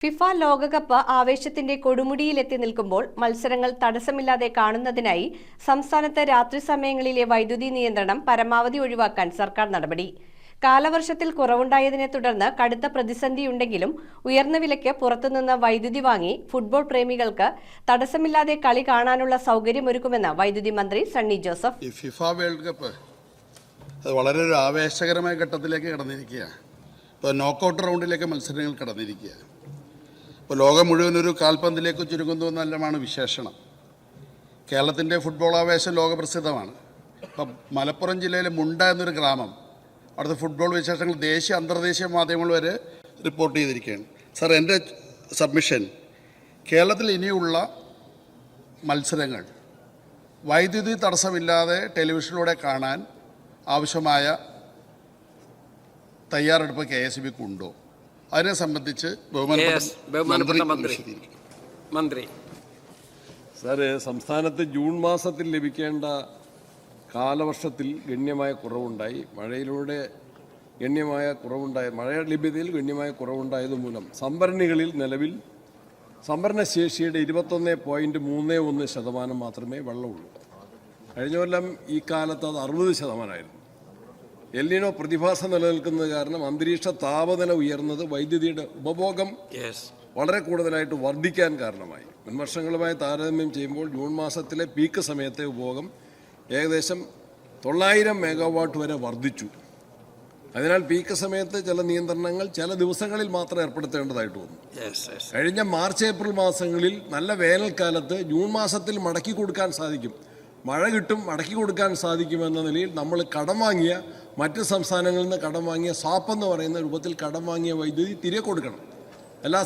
FIFA ലോകകപ്പ് ആവേശത്തിന്റെ കൊടുമുടിയിലെത്തി നിൽക്കുമ്പോൾ മത്സരങ്ങൾ തടസ്സമില്ലാതെ കാണുന്നതിനായി സംസ്ഥാനത്ത് രാത്രി സമയങ്ങളിലെ വൈദ്യുതി നിയന്ത്രണം പരമാവധി ഒഴിവാക്കാൻ സർക്കാർ നടപടി. കാലവർഷത്തിൽ കുറവുണ്ടായതിനെ തുടർന്ന് കടുത്ത പ്രതിസന്ധിയുണ്ടെങ്കിലും ഉയർന്ന വിലയ്ക്ക് പുറത്തുനിന്ന് വൈദ്യുതി വാങ്ങി ഫുട്ബോൾ പ്രേമികൾക്ക് തടസ്സമില്ലാതെ കളി കാണാനുള്ള സൗകര്യമൊരുക്കുമെന്ന് വൈദ്യുതി മന്ത്രി Sunny Joseph. FIFA world cup വളരെ ഒരു ആവേശകരമായ ഘട്ടത്തിലേക്ക് കടന്നിരിക്കുകയാണ്. ഇപ്പോൾ നോക്കൌട്ട് റൗണ്ടിലേക്ക് മത്സരങ്ങൾ കടന്നിരിക്കുക. ഇപ്പോൾ ലോകം മുഴുവൻ ഒരു കാൽപന്തിലേക്ക് ചുരുങ്ങുന്നു എന്നല്ലമാണ് വിശേഷണം. കേരളത്തിൻ്റെ ഫുട്ബോൾ ആവേശം ലോകപ്രസിദ്ധമാണ്. ഇപ്പം മലപ്പുറം ജില്ലയിലെ മുണ്ട എന്നൊരു ഗ്രാമം, അവിടുത്തെ ഫുട്ബോൾ വിശേഷങ്ങൾ ദേശീയ അന്തർദേശീയ മാധ്യമങ്ങൾ വരെ റിപ്പോർട്ട് ചെയ്തിരിക്കുകയാണ്. സാർ, എൻ്റെ സബ്മിഷൻ, കേരളത്തിൽ ഇനിയുള്ള മത്സരങ്ങൾ വൈദ്യുതി തടസ്സമില്ലാതെ ടെലിവിഷനിലൂടെ കാണാൻ ആവശ്യമായ തയ്യാറെടുപ്പ് KSEBക്ക് ഉണ്ടോ? അതിനെ സംബന്ധിച്ച് മന്ത്രി. സാറ്, സംസ്ഥാനത്ത് ജൂൺ മാസത്തിൽ ലഭിക്കേണ്ട കാലവർഷത്തിൽ ഗണ്യമായ കുറവുണ്ടായി. മഴയുടെ ലഭ്യതയിൽ ഗണ്യമായ കുറവുണ്ടായത് മൂലം സംഭരണികളിൽ നിലവിൽ സംഭരണശേഷിയുടെ 21.31% മാത്രമേ വെള്ളമുള്ളൂ. കഴിഞ്ഞ കൊല്ലം ഈ കാലത്ത് അത് 60%. എൽനിനോ പ്രതിഭാസം നിലനിൽക്കുന്നത് കാരണം അന്തരീക്ഷ താപനില ഉയർന്നത് വൈദ്യുതിയുടെ ഉപഭോഗം വളരെ കൂടുതലായിട്ട് വർദ്ധിക്കാൻ കാരണമായി. മുൻവർഷങ്ങളുമായി താരതമ്യം ചെയ്യുമ്പോൾ ജൂൺ മാസത്തിലെ പീക്ക് സമയത്തെ ഉപഭോഗം ഏകദേശം 900 മെഗാവാട്ട് വരെ വർദ്ധിച്ചു. അതിനാൽ പീക്ക് സമയത്ത് ചില നിയന്ത്രണങ്ങൾ ചില ദിവസങ്ങളിൽ മാത്രം ഏർപ്പെടുത്തേണ്ടതായിട്ട് വന്നു. കഴിഞ്ഞ മാർച്ച് ഏപ്രിൽ മാസങ്ങളിൽ നല്ല വേനൽക്കാലത്ത് ജൂൺ മാസത്തിൽ മടക്കി കൊടുക്കാൻ സാധിക്കും, മഴ കിട്ടും, മടക്കി കൊടുക്കാൻ സാധിക്കുമെന്ന നിലയിൽ നമ്മൾ കടം വാങ്ങിയ, മറ്റ് സംസ്ഥാനങ്ങളിൽ നിന്ന് കടം വാങ്ങിയ സാപ്പ് എന്ന് പറയുന്ന രൂപത്തിൽ കടം വാങ്ങിയ വൈദ്യുതി തിരികെ കൊടുക്കണം. എല്ലാ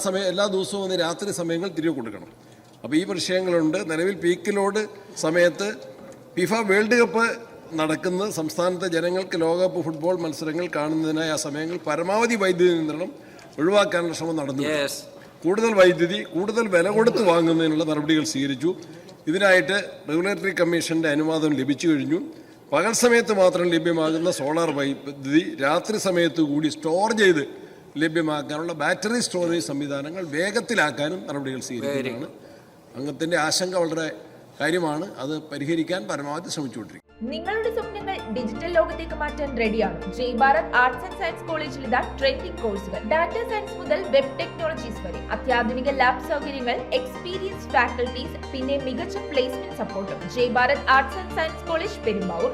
ദിവസവും രാത്രി സമയങ്ങൾ തിരികെ കൊടുക്കണം. അപ്പോൾ ഈ വിഷയങ്ങളുണ്ട്. നിലവിൽ പീക്ക് ലോഡ് സമയത്ത് ഫിഫ വേൾഡ് കപ്പ് നടക്കുന്ന സംസ്ഥാനത്തെ ജനങ്ങൾക്ക് ലോകകപ്പ് ഫുട്ബോൾ മത്സരങ്ങൾ കാണുന്നതിനായി ആ സമയങ്ങൾ പരമാവധി വൈദ്യുതി നിയന്ത്രണം ഒഴിവാക്കാനുള്ള ശ്രമം നടന്നു. കൂടുതൽ വൈദ്യുതി കൂടുതൽ വില കൊടുത്ത് വാങ്ങുന്നതിനുള്ള നടപടികൾ സ്വീകരിച്ചു. ഇതിനായിട്ട് റെഗുലേറ്ററി കമ്മീഷൻ്റെ അനുവാദം ലഭിച്ചു കഴിഞ്ഞു. പകൽ സമയത്ത് മാത്രം ലഭ്യമാകുന്ന സോളാർ വൈദ്യുതി രാത്രി സമയത്ത് കൂടി സ്റ്റോർ ചെയ്ത് ലഭ്യമാക്കാനുള്ള ബാറ്ററി സ്റ്റോറേജ് സംവിധാനങ്ങൾ വേഗത്തിലാക്കാനും നടപടികൾ സ്വീകരിക്കുന്നതാണ്. അംഗത്തിൻ്റെ ആശങ്ക വളരെ കാര്യമാണ്. അത് പരിഹരിക്കാൻ പരമാവധി ശ്രമിച്ചുകൊണ്ടിരിക്കും. നിങ്ങളുടെ സ്വപ്നങ്ങൾ ഡിജിറ്റൽ ലോകത്തേക്ക് മാറ്റാൻ റെഡിയാണ്. ജയ് ഭാരത് ആർട്സ് ആൻഡ് സയൻസ് കോളേജിൽ ഇതാ ട്രെൻഡിംഗ് കോഴ്സുകൾ. ഡാറ്റ സയൻസ് മുതൽ വെബ് ടെക്നോളജീസ് വരെ അത്യാധുനിക ലാബ് സൗകര്യങ്ങൾ, എക്സ്പീരിയൻസ്ഡ് ഫാക്കൽറ്റീസ്, പിന്നെ മികച്ച പ്ലേസ്മെന്റ് സപ്പോർട്ടും. Jai Bharat arts and science college, Perumbavoor.